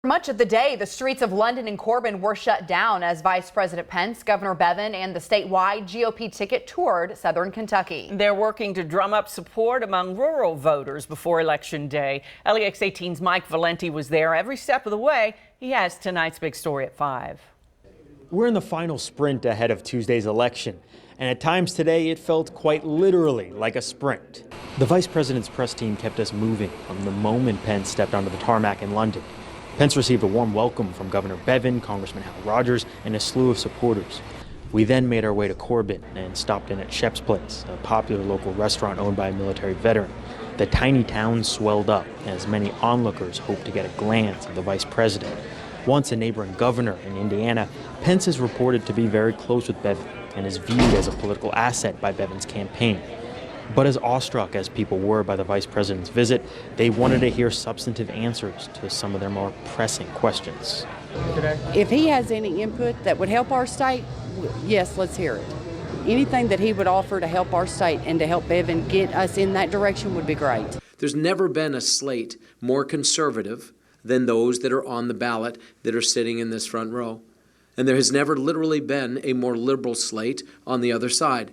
Much of the day, the streets of London and Corbin were shut down as Vice President Pence, Governor Bevin, and the statewide GOP ticket toured southern Kentucky. They're working to drum up support among rural voters before Election Day. LEX 18's Mike Valenti was there every step of the way. He has tonight's big story at 5. We're in the final sprint ahead of Tuesday's election, and at times today it felt quite literally like a sprint. The vice president's press team kept us moving from the moment Pence stepped onto the tarmac in London. Pence received a warm welcome from Governor Bevin, Congressman Hal Rogers, and a slew of supporters. We then made our way to Corbin and stopped in at Shep's Place, a popular local restaurant owned by a military veteran. The tiny town swelled up as many onlookers hoped to get a glance at the vice president. Once a neighboring governor in Indiana, Pence is reported to be very close with Bevin and is viewed as a political asset by Bevin's campaign. But as awestruck as people were by the vice president's visit, they wanted to hear substantive answers to some of their more pressing questions. If he has any input that would help our state, yes, let's hear it. Anything that he would offer to help our state and to help Bevin get us in that direction would be great. There's never been a slate more conservative than those that are on the ballot that are sitting in this front row. And there has never literally been a more liberal slate on the other side.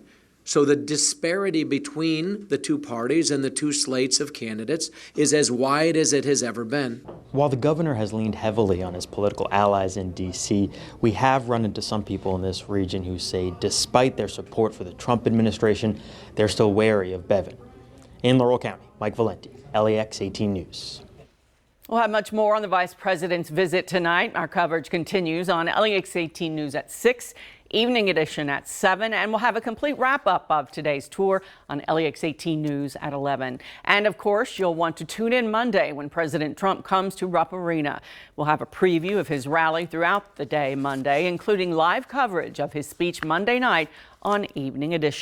So the disparity between the two parties and the two slates of candidates is as wide as it has ever been. While the governor has leaned heavily on his political allies in D.C., we have run into some people in this region who say despite their support for the Trump administration, they're still wary of Bevin. In Laurel County, Mike Valenti, LEX 18 News. We'll have much more on the vice president's visit tonight. Our coverage continues on LEX 18 News at 6. Evening edition at 7, and we'll have a complete wrap-up of today's tour on LEX 18 News at 11. And of course, you'll want to tune in Monday when President Trump comes to Rupp Arena. We'll have a preview of his rally throughout the day Monday, including live coverage of his speech Monday night on Evening Edition.